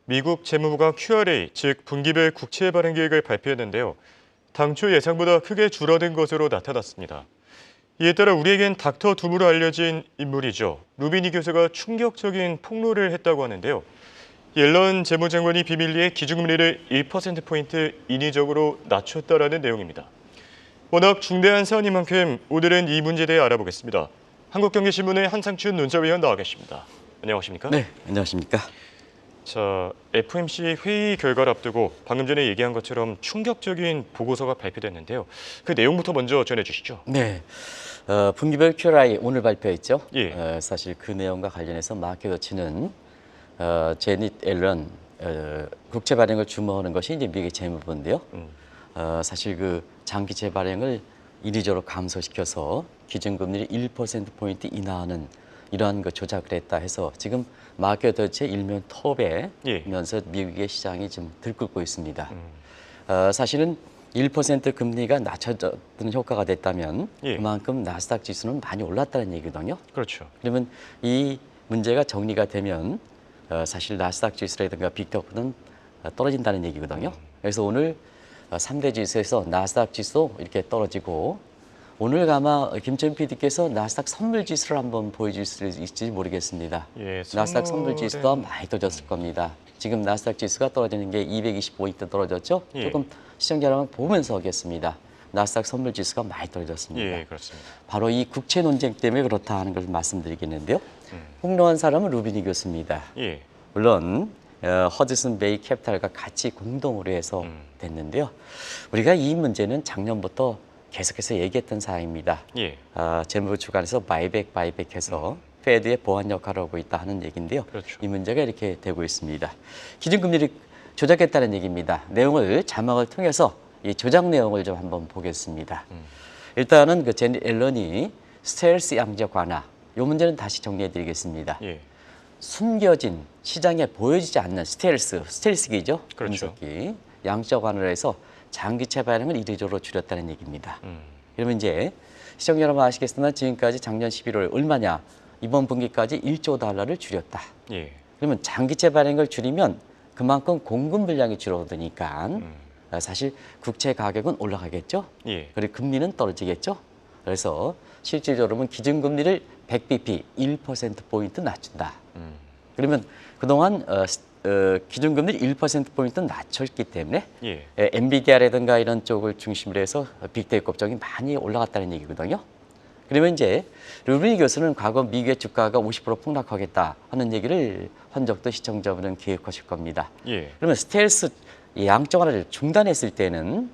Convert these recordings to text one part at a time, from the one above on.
미국 재무부가 QRA, 즉 분기별 국채 발행 계획을 발표했는데요. 당초 예상보다 크게 줄어든 것으로 나타났습니다. 이에 따라 우리에겐 닥터 둠으로 알려진 인물이죠. 루비니 교수가 충격적인 폭로를 했다고 하는데요. 옐런 재무장관이 비밀리에 기준금리를 1%포인트 인위적으로 낮췄다라는 내용입니다. 워낙 중대한 사안인 만큼 오늘은 이 문제에 대해 알아보겠습니다. 한국경제신문의 한상춘 논설위원 나와 계십니다. 안녕하십니까? 네, 안녕하십니까? 자, FOMC 회의 결과를 앞두고 방금 전에 얘기한 것처럼 충격적인 보고서가 발표됐는데요. 그 내용부터 먼저 전해주시죠. 네, 분기별 QRI 오늘 발표했죠. 예. 사실 그 내용과 관련해서 마켓워치는 제닛 앨런 국채 발행을 주목하는 것이 이제 미국의 재무부인데요. 사실 그 장기채 발행을 인위적으로 감소시켜서 기준금리를 1%포인트 인하하는 이러한 그 조작을 했다 해서 지금 마켓워치의 일면 톱에면서 미국의 시장이 좀 들끓고 있습니다. 사실은 1% 금리가 낮춰졌던 효과가 됐다면 그만큼 나스닥 지수는 많이 올랐다는 얘기거든요. 그렇죠. 그러면 이 문제가 정리가 되면 사실 나스닥 지수라든가 빅테크는 떨어진다는 얘기거든요. 그래서 오늘 3대 지수에서 나스닥 지수 이렇게 떨어지고 오늘 아마 김철민 PD께서 나스닥 선물 지수를 한번 보여줄 수 있을지 모르겠습니다. 예, 나스닥 선물 지수도 많이 떨어졌을 겁니다. 지금 나스닥 지수가 떨어지는 게 225포인트 떨어졌죠? 예. 조금 시청자 여러분 보면서 하겠습니다. 나스닥 선물 지수가 많이 떨어졌습니다. 예, 그렇습니다. 바로 이 국채 논쟁 때문에 그렇다 하는 걸 말씀드리겠는데요. 폭로한 사람은 루비니 교수입니다. 예. 물론 허드슨 베이 캐피탈과 같이 공동으로 해서 됐는데요. 우리가 이 문제는 작년부터 계속해서 얘기했던 사항입니다. 예. 재무부 주관에서 바이백해서 페드의 보완 역할을 하고 있다 하는 얘기인데요. 그렇죠. 이 문제가 이렇게 되고 있습니다. 기준금리를 조작했다는 얘기입니다. 내용을 자막을 통해서 이 조작 내용을 좀 한번 보겠습니다. 일단은 그 제닛 앨런이 스텔스 양적 완화, 이 문제는 다시 정리해드리겠습니다. 예. 숨겨진 시장에 보여지지 않는 스텔스기죠. 그렇죠. 금속기 양적 완화를 해서 장기채 발행을 이례적으로 줄였다는 얘기입니다. 그러면 이제 시청자 여러분 아시겠지만 지금까지 작년 11월 얼마냐? 이번 분기까지 1조 달러를 줄였다. 예. 그러면 장기채 발행을 줄이면 그만큼 공급 물량이 줄어드니까 사실 국채 가격은 올라가겠죠. 예. 그리고 금리는 떨어지겠죠. 그래서 실질적으로는 기준금리를 100bp 1%포인트 낮춘다. 그러면 그동안 기준금리를 1%포인트 낮췄기 때문에 예. 엔비디아라든가 이런 쪽을 중심으로 해서 빅테크 업종이 많이 올라갔다는 얘기거든요. 그러면 이제 루비니 교수는 과거 미국의 주가가 50% 폭락하겠다 하는 얘기를 한 적도 시청자분은 기억하실 겁니다. 예. 그러면 스텔스 양적 완화를 중단했을 때는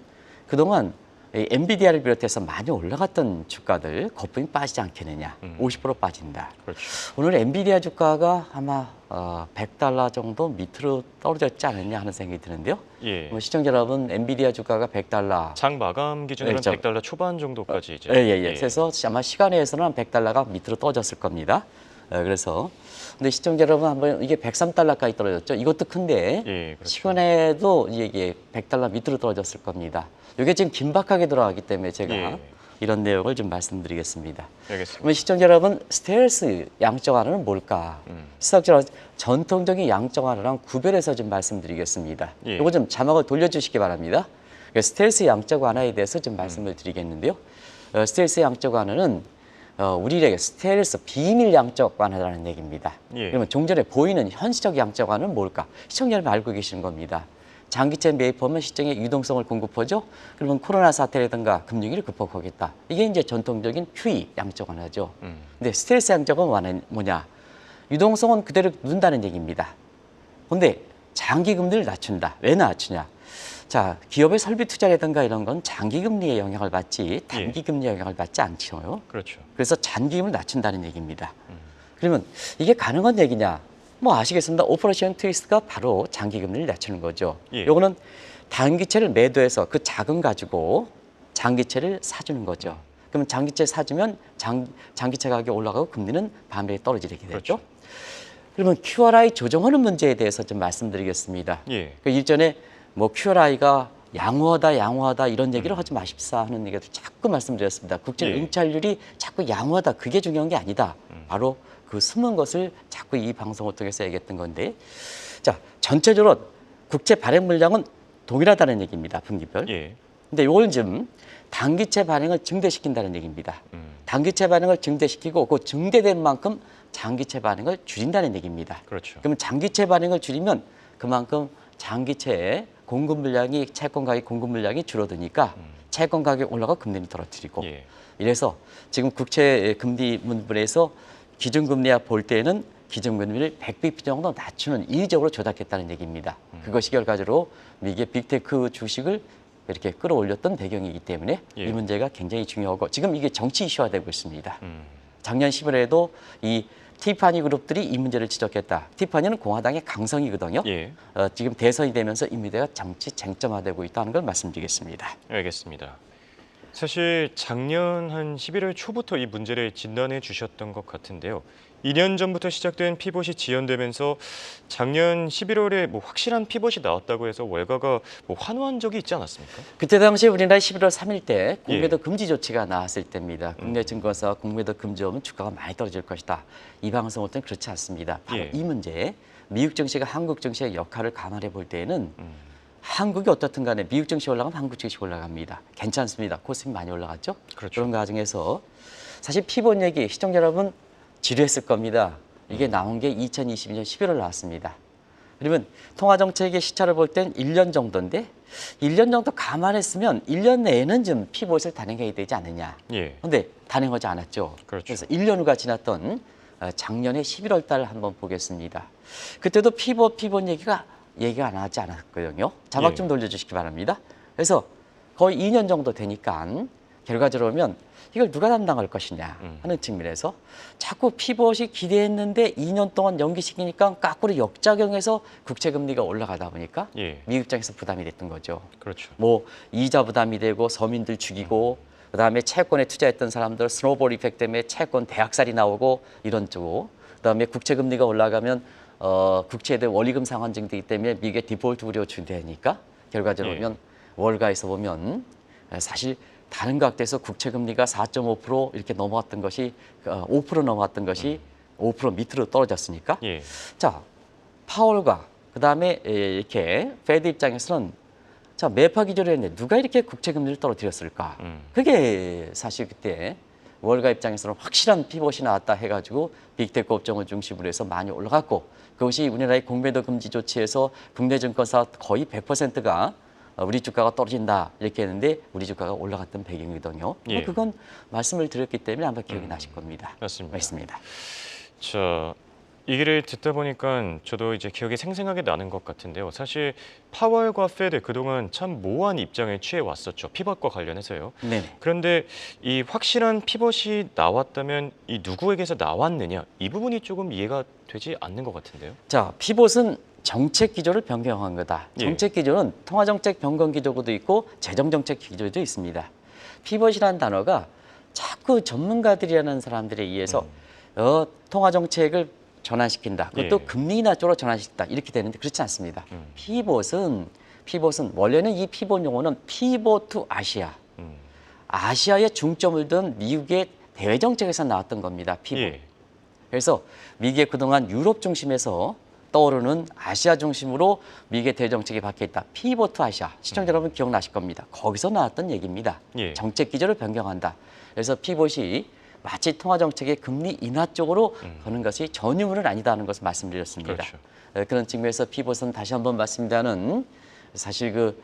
그동안 엔비디아를 비롯해서 많이 올라갔던 주가들 거품이 빠지지 않겠느냐. 50% 빠진다. 그렇죠. 오늘 엔비디아 주가가 아마 $100 정도 밑으로 떨어졌지 않았냐 하는 생각이 드는데요. 예. 시청자 여러분, 엔비디아 주가가 $100. 장 마감 기준으로는 네, $100 초반 정도까지 이제. 예. 그래서 아마 시간에서는 한 $100가 밑으로 떨어졌을 겁니다. 그래서 근데 시청자 여러분 한번 이게 $103까지 떨어졌죠. 이것도 큰데 예, 그렇죠. 시간에도 이게 $100 밑으로 떨어졌을 겁니다. 이게 지금 긴박하게 들어가기 때문에 제가 예. 이런 내용을 좀 말씀드리겠습니다. 알겠습니다. 그러면 시청자 여러분, 스텔스 양적 완화는 뭘까? 시청자 전통적인 양적 완화랑 구별해서 좀 말씀드리겠습니다. 예. 이거 좀 자막을 돌려주시기 바랍니다. 스텔스 양적 완화에 대해서 좀 말씀을 드리겠는데요. 스텔스 양적 완화는 우리에게 스텔스 비밀 양적 완화라는 얘기입니다. 예. 그러면 종전에 보이는 현실적 양적 완화는 뭘까? 시청자 여러분 알고 계시는 겁니다. 장기채 매입하면 시장에 유동성을 공급하죠. 그러면 코로나 사태라든가 금융위기를 극복하겠다. 이게 이제 전통적인 QE 양적 완화죠. 근데 스텔스 양적 완화는 뭐냐? 유동성은 그대로 둔다는 얘기입니다. 근데 장기 금리를 낮춘다. 왜 낮추냐? 자, 기업의 설비 투자라든가 이런 건 장기 금리의 영향을 받지 단기 금리의 영향을 받지 않죠. 그렇죠. 그래서 잔기금을 낮춘다는 얘기입니다. 그러면 이게 가능한 얘기냐? 뭐 아시겠습니다. 오퍼레이션 트위스트가 바로 장기금리를 낮추는 거죠. 예. 요거는 단기채를 매도해서 그 자금 가지고 장기채를 사주는 거죠. 그러면 장기채 사주면 장기채 가격이 올라가고 금리는 반대에 떨어지게 되죠. 그렇죠. 그러면 QRI 조정하는 문제에 대해서 좀 말씀드리겠습니다. 예. 그 일전에 뭐 QRI가 양호하다 이런 얘기를 하지 마십사 하는 얘기도 자꾸 말씀드렸습니다. 국제 예. 응찰률이 자꾸 양호하다 그게 중요한 게 아니다. 바로 그 숨은 것을 자꾸 이 방송을 통해서 얘기했던 건데 자, 전체적으로 국채 발행 물량은 동일하다는 얘기입니다. 분기별. 예. 근데 이걸 좀 단기채 발행을 증대시킨다는 얘기입니다. 단기채 발행을 증대시키고 그 증대된 만큼 장기채 발행을 줄인다는 얘기입니다. 그렇죠. 그럼 장기채 발행을 줄이면 그만큼 장기채의 공급 물량이 채권 가격 공급 물량이 줄어드니까 채권 가격 올라가 금리를 떨어뜨리고 예. 이래서 지금 국채 금리 문분에서 기준금리와 볼 때는 기준금리를 100bp 정도 낮추는 이의적으로 조작했다는 얘기입니다. 그것이 결과적으로 미국의 빅테크 주식을 이렇게 끌어올렸던 배경이기 때문에 예. 이 문제가 굉장히 중요하고 지금 이게 정치 이슈화되고 있습니다. 작년 10월에도 이 티파니 그룹들이 이 문제를 지적했다. 티파니는 공화당의 강성이거든요. 예. 지금 대선이 되면서 이 문제가 정치 쟁점화되고 있다는 걸 말씀드리겠습니다. 알겠습니다. 사실 작년 한 11월 초부터 이 문제를 진단해 주셨던 것 같은데요. 2년 전부터 시작된 피봇이 지연되면서 작년 11월에 뭐 확실한 피봇이 나왔다고 해서 월가가 뭐 환호한 적이 있지 않았습니까? 그때 당시 우리나라 11월 3일 때 공매도 예. 금지 조치가 나왔을 때입니다. 국내 증권사가 공매도 금지하면 주가가 많이 떨어질 것이다. 이 방송을 때는 그렇지 않습니다. 바로 예. 이 문제, 미국 증시가 한국 증시의 역할을 감안해 볼 때는 한국이 어떻든 간에 미국 증시 올라가면 한국 증시 올라갑니다. 괜찮습니다. 코스피 많이 올라갔죠? 그렇죠. 그런 과정에서 사실 피봇 얘기 시청자 여러분 지루했을 겁니다. 이게 나온 게 2022년 11월 나왔습니다. 그러면 통화정책의 시차를 볼 땐 1년 정도인데 1년 정도 감안했으면 1년 내에는 좀 피봇을 단행해야 되지 않느냐. 예. 그런데 단행하지 않았죠. 그렇죠. 그래서 1년 후가 지났던 작년에 11월 달 한번 보겠습니다. 그때도 피봇 얘기가 안 하지 않았거든요. 자막 좀 예. 돌려주시기 바랍니다. 그래서 거의 2년 정도 되니까 결과적으로 보면 이걸 누가 담당할 것이냐 하는 측면에서 자꾸 피봇이 기대했는데 2년 동안 연기시키니까 까꾸로 역작용해서 국채금리가 올라가다 보니까 예. 미국 입장에서 부담이 됐던 거죠. 그렇죠. 뭐 이자 부담이 되고 서민들 죽이고 그다음에 채권에 투자했던 사람들 스노볼 이펙트 때문에 채권 대학살이 나오고 이런 쪽 그다음에 국채금리가 올라가면 국채에 대한 원리금 상환 증되기 때문에 미국의 디폴트 우려 준대니까 결과적으로 예. 보면 월가에서 보면 사실 다른 각도에서 국채금리가 4.5% 이렇게 넘어왔던 것이 5% 넘어왔던 것이 5% 밑으로 떨어졌으니까 예. 자 파월과 그다음에 이렇게 페드 입장에서는 자 매파 기조를 했는데 누가 이렇게 국채금리를 떨어뜨렸을까? 그게 사실 그때 월가 입장에서는 확실한 피봇이 나왔다 해가지고 빅테크 업종을 중심으로 해서 많이 올라갔고 그것이 우리나라의 공매도 금지 조치에서 국내 증권사 거의 100%가 우리 주가가 떨어진다 이렇게 했는데 우리 주가가 올라갔던 배경이거든요. 예. 그건 말씀을 드렸기 때문에 아마 기억이 나실 겁니다. 맞습니다. 맞습니다. 자, 이 얘기를 듣다 보니까 저도 이제 기억이 생생하게 나는 것 같은데요. 사실 파월과 페드 그동안 참 모호한 입장을 취해 왔었죠. 피벗과 관련해서요. 네네. 그런데 이 확실한 피벗이 나왔다면 이 누구에게서 나왔느냐 이 부분이 조금 이해가 되지 않는 것 같은데요. 자, 피봇은 정책 기조를 변경한 거다. 예. 정책 기조는 통화정책 변경 기조도 있고 재정정책 기조도 있습니다. 피벗이라는 단어가 자꾸 전문가들이라는 사람들에 의해서 통화정책을 전환시킨다. 그것도 예. 금리 인하 쪽으로 전환시킨다. 이렇게 되는데 그렇지 않습니다. 피벗은 원래는 이 피벗 용어는 피벗 투 아시아. 아시아에 중점을 둔 미국의 대외 정책에서 나왔던 겁니다. 피벗. 예. 그래서 미국의 그동안 유럽 중심에서 떠오르는 아시아 중심으로 미국의 대외 정책이 바뀌어 있다. 피벗 투 아시아. 시청자 여러분 기억나실 겁니다. 거기서 나왔던 얘기입니다. 예. 정책 기조를 변경한다. 그래서 피벗이 마치 통화정책의 금리 인하 쪽으로 가는 것이 전유물은 아니다는 것을 말씀드렸습니다. 그렇죠. 그런 측면에서 피벗은 다시 한번 말씀드리는 사실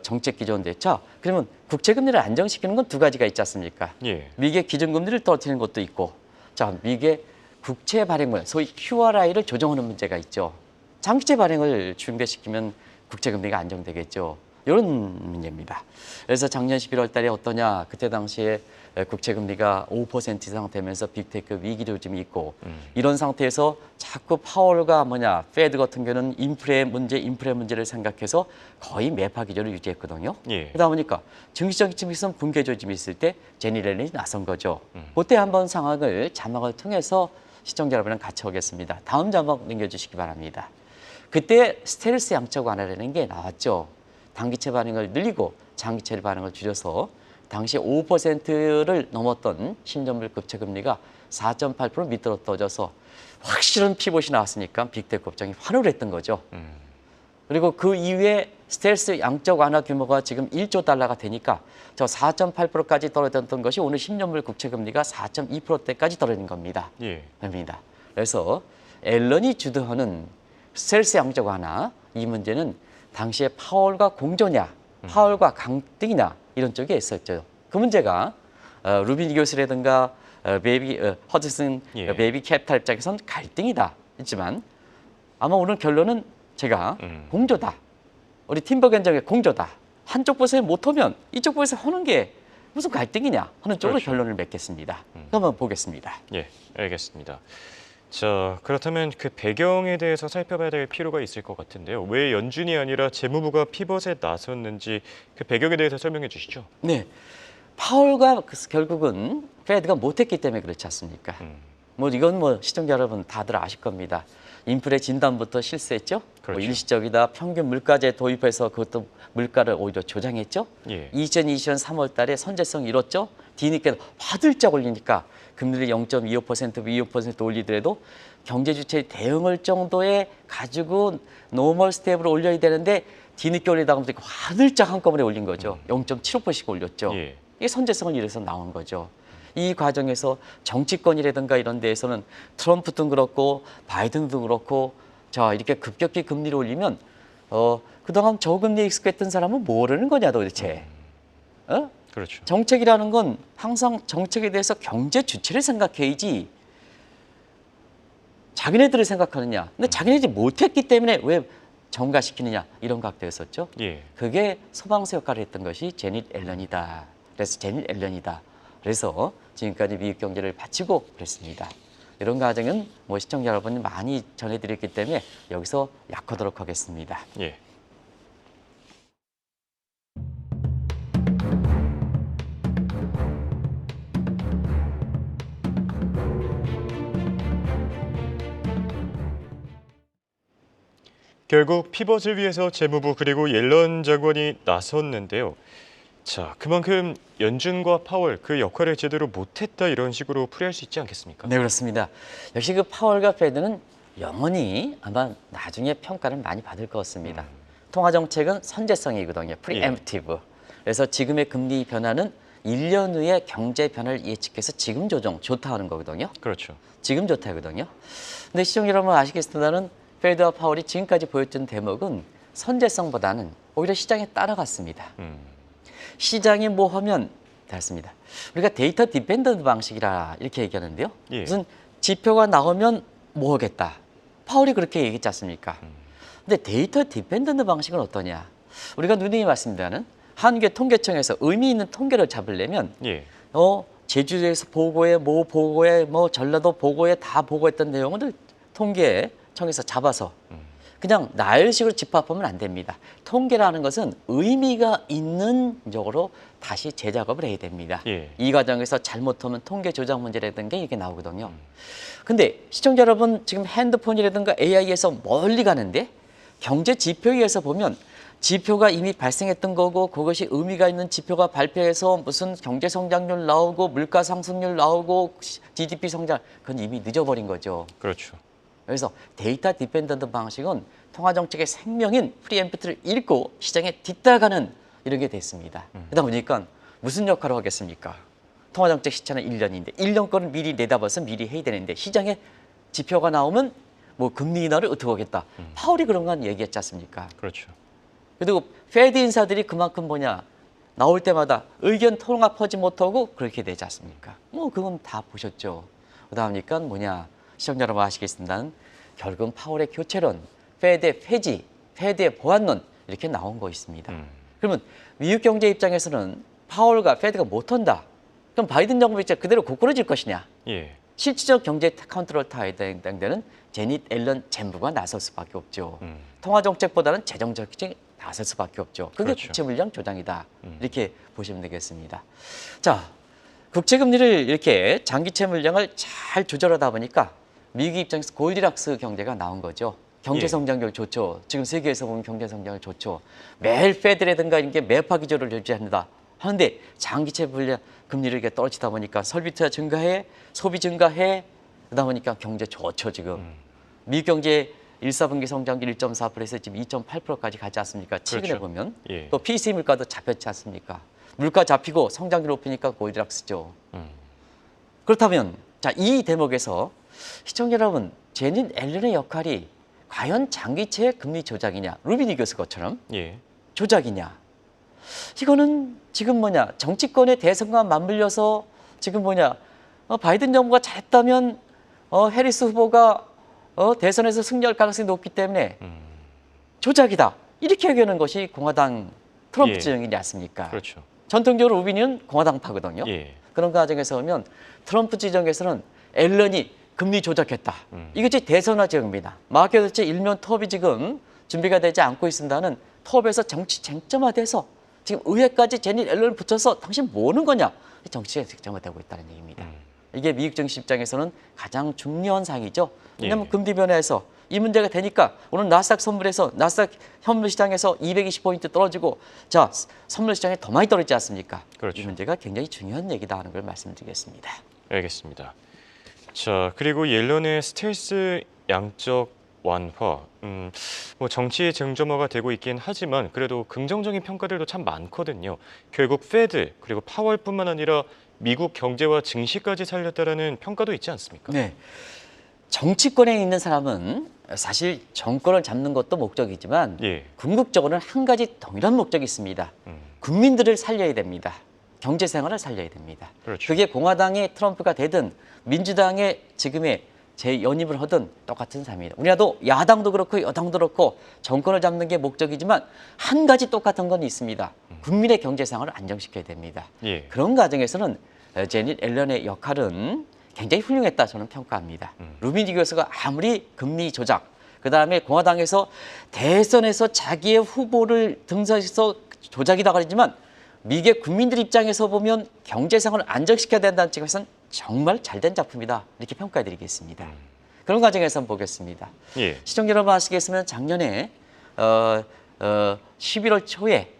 정책 기조인데 자 그러면 국채금리를 안정시키는 건 두 가지가 있지 않습니까? 예. 미국의 기준금리를 떨어뜨리는 것도 있고 자 미국의 국채 발행물 소위 QRI를 조정하는 문제가 있죠. 장기채 발행을 중대시키면 국채금리가 안정되겠죠. 이런 문제입니다. 그래서 작년 11월 달에 어떠냐 그때 당시에 국채금리가 5% 이상 되면서 빅테크 위기도 좀 있고 이런 상태에서 자꾸 파월과 페드 같은 경우는 인프레 문제를 생각해서 거의 매파 기조를 유지했거든요. 예. 그러다 보니까 증시적인 측면에서 붕괴 조짐이 있을 때 제니 렐런이 나선 거죠. 그때 한번 상황을 자막을 통해서 시청자 여러분은 같이 보겠습니다. 다음 자막 넘겨주시기 바랍니다. 그때 스텔스 양적 완화라는 게 나왔죠. 단기채 반응을 늘리고 장기채 반응을 줄여서 당시 5%를 넘었던 10년물 국채 금리가 4.8% 밑으로 떨어져서 확실한 피봇이 나왔으니까 빅테크 업종이 환호를 했던 거죠. 그리고 그 이후에 스텔스 양적 완화 규모가 지금 1조 달러가 되니까 저 4.8%까지 떨어졌던 것이 오늘 10년물 국채 금리가 4.2%대까지 떨어진 겁니다. 예. 됩니다. 그래서 앨런이 주도하는 스텔스 양적 완화 이 문제는 당시에 파월과 공조냐, 파월과 강등이냐 이런 쪽에 있었죠. 그 문제가 루빈 교수라든가 허드슨 예. 베이비 캐피탈 입장에서는 갈등이다 있지만 아마 오늘 결론은 제가 공조다. 우리 팀버 견적의 공조다. 한쪽 부서에 못하면 이쪽 부서에 하는 게 무슨 갈등이냐 하는 쪽으로 그렇죠. 결론을 맺겠습니다. 한번 보겠습니다. 예, 알겠습니다. 자, 그렇다면 그 배경에 대해서 살펴봐야 될 필요가 있을 것 같은데요. 왜 연준이 아니라 재무부가 피벗에 나섰는지 그 배경에 대해서 설명해 주시죠. 네, 파월과 결국은 페드가 못했기 때문에 그렇지 않습니까? 뭐 이건 뭐 시청자 여러분 다들 아실 겁니다. 인플레 진단부터 실수했죠. 그렇죠. 뭐 일시적이다 평균 물가제 도입해서 그것도 물가를 오히려 조장했죠. 예. 2020년 3월 달에 선제성 잃었죠. 뒤늦게 화들짝 올리니까 금리를 0.25% 2% 올리더라도 경제 주체의 대응할 정도의 가지고 노멀 스텝으로 올려야 되는데 뒤늦게 올리다가 보니까 화들짝 한꺼번에 올린 거죠. 0.75%씩 올렸죠. 예. 이게 선제성을 잃어서 나온 거죠. 이 과정에서 정치권이라든가 이런 데에서는 트럼프도 그렇고 바이든도 그렇고 자 이렇게 급격히 금리를 올리면 그동안 저금리에 익숙했던 사람은 뭐라는 거냐 도대체. 그렇죠. 정책이라는 건 항상 정책에 대해서 경제 주체를 생각해야지 자기네들을 생각하느냐. 근데 자기네들이 못했기 때문에 왜 정가시키느냐 이런 각도였었죠. 예. 그게 소방서 역할을 했던 것이 제닛 앨런이다. 그래서 제닛 앨런이다. 그래서 지금까지 미국 경제를 바치고 그랬습니다. 이런 과정은 뭐 시청자 여러분이 많이 전해드렸기 때문에 여기서 약하도록 하겠습니다. 예. 결국 피벗을 위해서 재무부 그리고 옐런 장관이 나섰는데요. 자, 그만큼 연준과 파월 그 역할을 제대로 못했다 이런 식으로 풀이할 수 있지 않겠습니까? 네, 그렇습니다. 역시 그 파월과 페드는 영원히 아마 나중에 평가를 많이 받을 것 같습니다. 통화 정책은 선제성이거든요. 프리엠프티브. 그래서 지금의 금리 변화는 1년 후에 경제 변화를 예측해서 지금 조정 좋다 하는 거거든요. 그렇죠. 지금 좋다 하거든요. 근데 시청자 여러분 아시겠습니다는 페드와 파월이 지금까지 보였던 대목은 선제성보다는 오히려 시장에 따라갔습니다. 시장이 뭐 하면 됐습니다. 우리가 데이터 디펜던트 방식이라 이렇게 얘기하는데요. 예. 무슨 지표가 나오면 뭐 하겠다. 파월이 그렇게 얘기했지 않습니까? 근데 데이터 디펜던트 방식은 어떠냐? 우리가 누누이 말씀드리는 한국의 통계청에서 의미 있는 통계를 잡으려면 예. 제주도에서 보고해, 뭐 보고해, 뭐 전라도 보고해 다 보고했던 내용을 통계청에서 잡아서 그냥 나열식으로 집합하면 안 됩니다. 통계라는 것은 의미가 있는 쪽으로 다시 재작업을 해야 됩니다. 예. 이 과정에서 잘못하면 통계 조작 문제라든가 이게 나오거든요. 근데 시청자 여러분 지금 핸드폰이라든가 AI에서 멀리 가는데 경제 지표에 의해서 보면 지표가 이미 발생했던 거고 그것이 의미가 있는 지표가 발표해서 무슨 경제 성장률 나오고 물가 상승률 나오고 GDP 성장 그건 이미 늦어버린 거죠. 그렇죠. 그래서 데이터 디펜던트 방식은 통화정책의 생명인 프리엠프트를 읽고 시장에 뒤따라가는 이런 게 됐습니다. 그러다 보니까 무슨 역할을 하겠습니까? 통화정책 시차는 1년인데 1년 거를 미리 내다봐서 미리 해야 되는데 시장에 지표가 나오면 뭐 금리 인하를 어떻게 하겠다. 파월이 그런 건 얘기했지 않습니까? 그렇죠. 그리고 페드 인사들이 그만큼 뭐냐 나올 때마다 의견 통합하지 못하고 그렇게 되지 않습니까? 뭐 그건 다 보셨죠. 그러다 보니까 뭐냐 시청자 여러분 아시겠습니다는 결국은 파월의 교체론, 페드의 폐지, 페드의 보완론 이렇게 나온 거 있습니다. 그러면 미국 경제 입장에서는 파월과 페드가 못한다. 그럼 바이든 정부 입장 그대로 고꾸라질 것이냐? 예. 실질적 경제 컨트롤 타에 해당되는 제닛 앨런 잼부가 나설 수밖에 없죠. 통화 정책보다는 재정 정책이 나설 수밖에 없죠. 그게 그렇죠. 국채 물량 조장이다. 이렇게 보시면 되겠습니다. 자, 국채 금리를 이렇게 장기 채 물량을 잘 조절하다 보니까 미국 입장에서 골디락스 경제가 나온 거죠. 경제 성장률 좋죠. 지금 세계에서 보면 경제 성장률 좋죠. 매일 페드라든가 이렇게 매파 기조를 유지한다. 하는데 장기채 불량 금리를 이렇게 떨어지다 보니까 설비 투자 증가해, 소비 증가해, 그러다 보니까 경제 좋죠 지금. 미국 경제 1사분기 성장률 1.4%에서 지금 2.8%까지 가지 않습니까? 최근에 그렇죠. 보면 예. 또 PCE 물가도 잡혔지 않습니까? 물가 잡히고 성장률 높으니까 고이락스죠. 그렇다면 자, 이 대목에서 시청자 여러분, 제닛 앨런의 역할이 과연 장기채의 금리 조작이냐, 루비니 교수 것처럼 예. 조작이냐? 이거는 지금 정치권의 대선과 맞물려서 지금 바이든 정부가 잘했다면 해리스 후보가 대선에서 승리할 가능성이 높기 때문에 조작이다. 이렇게 얘기하는 것이 공화당 트럼프 예. 진영이지 않습니까? 그렇죠. 전통적으로 루비니는 공화당파거든요. 예. 그런 과정에서 보면 트럼프 지정에서는 앨런이 금리 조작했다. 이것이 대선화 지역입니다. 마켓워치 일면 톱이 지금 준비가 되지 않고 있습니다는 톱에서 정치 쟁점화돼서 지금 의회까지 제닛 앨런을 붙여서 당신 뭐 하는 거냐? 정치가 쟁점화되고 있다는 얘기입니다. 이게 미국 정치 입장에서는 가장 중요한 사항이죠. 왜냐하면 예. 금리 변화에서 이 문제가 되니까 오늘 나스닥 선물에서 나스닥 현물 시장에서 220포인트 떨어지고 자 선물 시장에 더 많이 떨어지지 않습니까? 그렇죠. 이 문제가 굉장히 중요한 얘기다 하는 걸 말씀드리겠습니다. 알겠습니다. 자, 그리고 옐런의 스텔스 양적 완화, 뭐 정치의 쟁점화가 되고 있긴 하지만 그래도 긍정적인 평가들도 참 많거든요. 결국 페드 그리고 파월뿐만 아니라 미국 경제와 증시까지 살렸다라는 평가도 있지 않습니까? 네. 정치권에 있는 사람은 사실 정권을 잡는 것도 목적이지만 예. 궁극적으로는 한 가지 동일한 목적이 있습니다. 국민들을 살려야 됩니다. 경제 생활을 살려야 됩니다. 그렇죠. 그게 공화당의 트럼프가 되든 민주당의 지금의 재연입을 하든 똑같은 삶입니다. 우리나라도 야당도 그렇고 여당도 그렇고 정권을 잡는 게 목적이지만 한 가지 똑같은 건 있습니다. 국민의 경제 생활을 안정시켜야 됩니다. 예. 그런 과정에서는 제닛 앨런의 역할은 굉장히 훌륭했다 저는 평가합니다. 루비니 교수가 아무리 금리 조작, 그다음에 공화당에서 대선에서 자기의 후보를 등장해서 조작이다 그러지만 미국의 국민들 입장에서 보면 경제 상황을 안정시켜야 된다는 측면에서는 정말 잘된 작품이다 이렇게 평가해드리겠습니다. 그런 과정에서 한번 보겠습니다. 예. 시청자 여러분 아시겠으면 작년에 11월 초에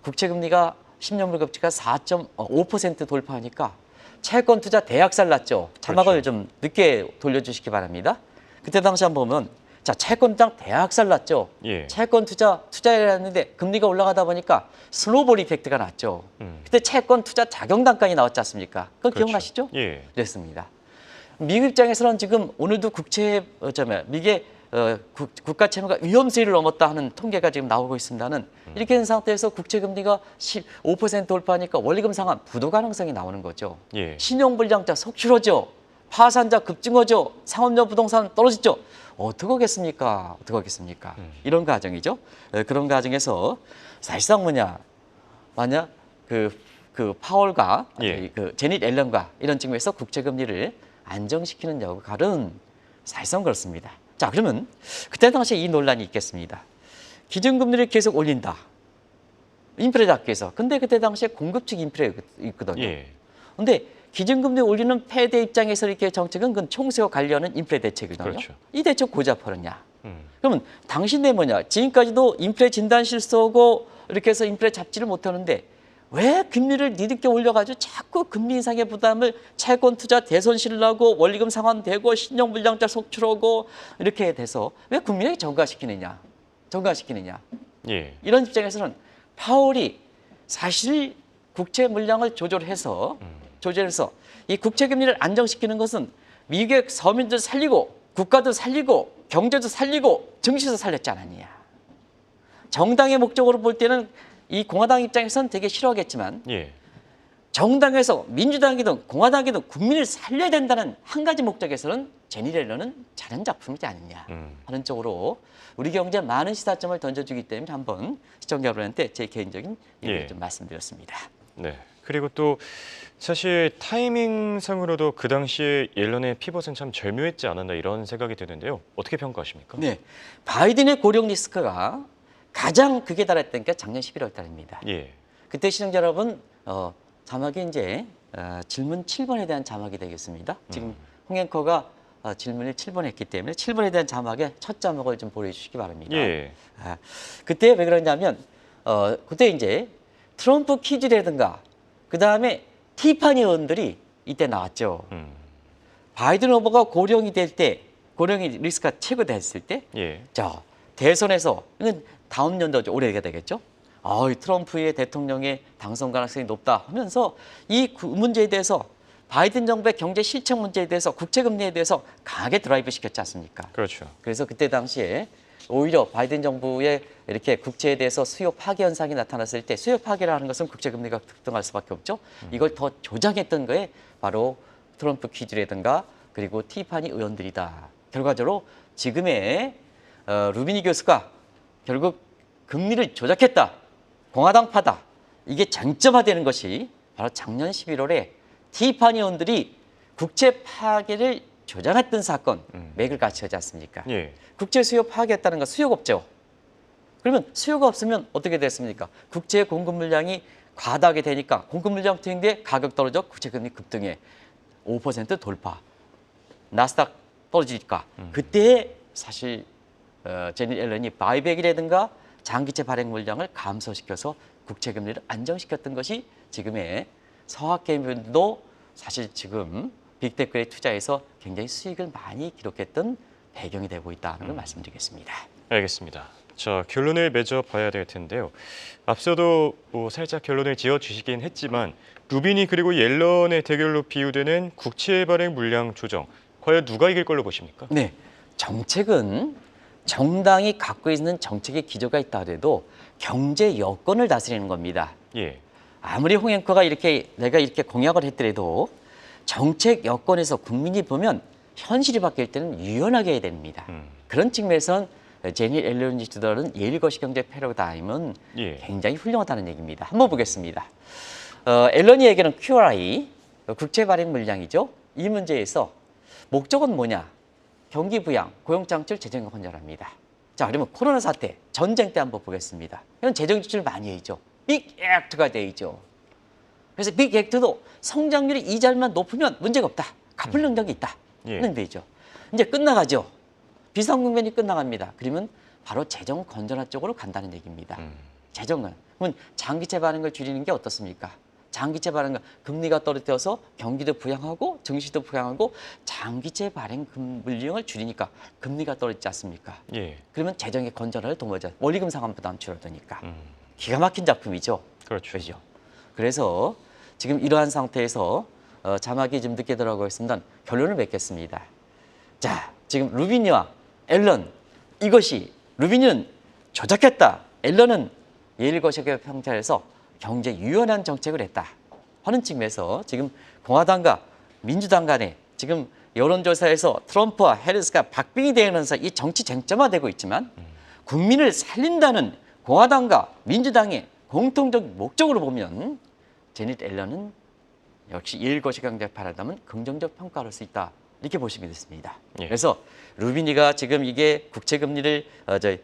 국채금리가 10년물 급지가 4.5% 돌파하니까 채권 투자 대학살 났죠. 자막을 그렇죠. 좀 늦게 돌려주시기 바랍니다. 그때 당시 한번 보면 자 채권 투자 대학살 났죠. 예. 채권 투자를 했는데 금리가 올라가다 보니까 스노볼 이펙트가 났죠. 그때 채권 투자 작용 단가이 나왔지 않습니까? 그거 그렇죠. 기억나시죠? 예. 그랬습니다. 미국 입장에서는 지금 오늘도 미국의 국가 채무가 위험 수위를 넘었다 하는 통계가 지금 나오고 있습니다는 이렇게 된 상태에서 국채 금리가 15% 돌파하니까 원리금 상환 부도 가능성이 나오는 거죠. 예. 신용불량자 속출하죠. 파산자 급증하죠. 상업용 부동산 떨어지죠. 어떻게 하겠습니까? 어떻게 하겠습니까? 이런 과정이죠. 그런 과정에서 사실상 만약 그 파월과 예. 그 제닛 앨런과 이런 측면에서 국채 금리를 안정시키는 역할은 사실상 그렇습니다. 자, 그러면 그때 당시에 이 논란이 있겠습니다. 기준금리를 계속 올린다. 인플레 잡기 위해서. 근데 그때 당시에 공급 측 인플레 있거든요. 예. 근데 기준금리 올리는 패드 입장에서 이렇게 정책은 그건 총수와 관련한 인플레 대책이거든요. 그렇죠. 이 대책 고잡하느냐. 그러면 당신네 지금까지도 인플레 진단 실수하고 이렇게 해서 인플레 잡지를 못하는데 왜 금리를 뒤늦게 올려가지고 자꾸 금리 인상의 부담을 채권 투자 대손실 나고 원리금 상환되고 신용불량자 속출하고 이렇게 돼서 왜 국민에게 전가시키느냐. 예. 이런 입장에서는 파월이 사실 국채 물량을 조절해서 이 국채 금리를 안정시키는 것은 미국의 서민들 살리고 국가도 살리고 경제도 살리고 증시도 살렸지 않았냐. 정당의 목적으로 볼 때는 이 공화당 입장에서는 되게 싫어하겠지만 예. 정당에서 민주당이든 공화당이든 국민을 살려야 된다는 한 가지 목적에서는 제닛 앨런은 잘한 작품이지 않느냐 하는 쪽으로 우리 경제에 많은 시사점을 던져주기 때문에 한번 시청자 여러분한테 제 개인적인 얘기를 예. 좀 말씀드렸습니다. 네. 그리고 또 사실 타이밍상으로도 그 당시에 옐런의 피벗은 참 절묘했지 않았나 이런 생각이 드는데요. 어떻게 평가하십니까? 네, 바이든의 고령 리스크가 가장 극에 달했던 게 작년 11월 달입니다. 예. 그때 시청자 여러분 자막이 이제 질문 7번에 대한 자막이 되겠습니다. 지금 홍 앵커가 질문을 7번 했기 때문에 7번에 대한 자막의 첫 자막을 좀 보여주시기 바랍니다. 예. 그때 왜 그러냐면 그때 이제 트럼프 퀴즈라든가 그 다음에 티파니 의원들이 이때 나왔죠. 바이든 후보가 고령이 될 때, 고령의 리스크가 최고됐을 때, 예. 자 대선에서 이건 다음 연도죠. 올해가 되겠죠. 이 트럼프의 대통령의 당선 가능성이 높다 하면서 이 문제에 대해서 바이든 정부의 경제 실책 문제에 대해서 국채금리에 대해서 강하게 드라이브 시켰지 않습니까? 그렇죠. 그래서 그때 당시에 오히려 바이든 정부의 이렇게 국채에 대해서 수요 파괴 현상이 나타났을 때 수요 파괴라는 것은 국채금리가 급등할 수밖에 없죠. 이걸 더 조장했던 거에 바로 트럼프 퀴즈라든가 그리고 티파니 의원들이다. 결과적으로 지금의 루비니 교수가 결국 금리를 조작했다. 공화당파다. 이게 쟁점화되는 것이 바로 작년 11월에 티파니 의원들이 국채 파괴를 조장했던 사건 맥을 같이 하지 않습니까? 예. 국채 수요 파괴했다는 건 수요가 없죠. 그러면 수요가 없으면 어떻게 됐습니까? 국채 공급 물량이 과다하게 되니까 공급 물량 투입돼 가격 떨어져 국채금리 급등해 5% 돌파. 나스닥 떨어지니까 그때 사실 제닛 옐런이 바이백이라든가 장기채 발행 물량을 감소시켜서 국채금리를 안정시켰던 것이 지금의 서학개미들도 사실 지금 빅테크에 투자해서 굉장히 수익을 많이 기록했던 배경이 되고 있다는 걸 말씀드리겠습니다. 알겠습니다. 자, 결론을 맺어 봐야 될 텐데요. 앞서도 살짝 결론을 지어 주시긴 했지만 루비니 그리고 옐런의 대결로 비유되는 국채 발행 물량 조정, 과연 누가 이길 걸로 보십니까? 네, 정책은 정당이 갖고 있는 정책의 기조가 있다 해도 경제 여건을 다스리는 겁니다. 예. 아무리 홍 앵커가 내가 이렇게 공약을 했더라도 정책 여건에서 국민이 보면 현실이 바뀔 때는 유연하게 해야 됩니다. 그런 측면에선 제닛 옐런이 주도하는 예일 거시경제 패러다임은 예. 굉장히 훌륭하다는 얘기입니다. 한번 보겠습니다. 앨런이 얘기하는 QRI, 국채 발행 물량이죠. 이 문제에서 목적은 뭐냐? 경기 부양, 고용 창출, 재정 건전합니다. 자, 그러면 코로나 사태, 전쟁 때 한번 보겠습니다. 이건 재정 지출을 많이 해죠. 빅 액트가 되죠. 그래서 빅 액트도 성장률이 이자율만 높으면 문제가 없다. 갚을 능력이 있다. 는 되죠. 이제 끝나가죠. 비상국면이 끝나갑니다. 그러면 바로 재정 건전화 쪽으로 간다는 얘기입니다. 재정은. 그러면 장기채 발행을 줄이는 게 어떻습니까? 장기채 발행은 금리가 떨어져서 경기도 부양하고 증시도 부양하고 장기채 발행 물량을 줄이니까 금리가 떨어지지 않습니까? 예. 그러면 재정의 건전화를 도모하죠. 원리금 상환 부담 줄어드니까. 기가 막힌 작품이죠. 그렇죠. 그렇죠. 그래서 지금 이러한 상태에서 자막이 좀 늦게 들어가고 있습니다. 결론을 맺겠습니다. 자, 지금 루비니와 앨런 이것이 루비니는 조작했다. 앨런은 예일 거시경제 평가에서 경제 유연한 정책을 했다 하는 측면에서 지금 공화당과 민주당 간에 지금 여론조사에서 트럼프와 해리스가 박빙이 되면서 이 정치 쟁점화되고 있지만 국민을 살린다는 공화당과 민주당의 공통적 목적으로 보면 제닛 앨런은 역시 예일 거시경제 패러다임은 긍정적 평가할 수 있다. 이렇게 보시면 됐습니다. 예. 그래서 루비니가 지금 이게 국채금리를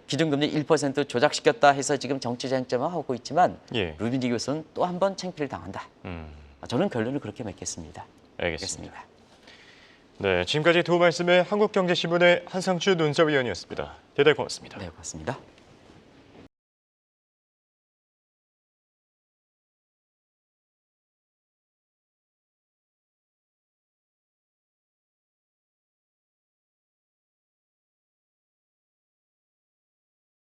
기준금리 1% 조작시켰다 해서 지금 정치 쟁점화하고 있지만 예. 루비니 교수는 또 한 번 창피를 당한다. 저는 결론을 그렇게 맺겠습니다. 알겠습니다. 네, 지금까지 도움 말씀의 한국경제신문의 한상추 논설위원이었습니다. 대단히 고맙습니다. 네, 고맙습니다.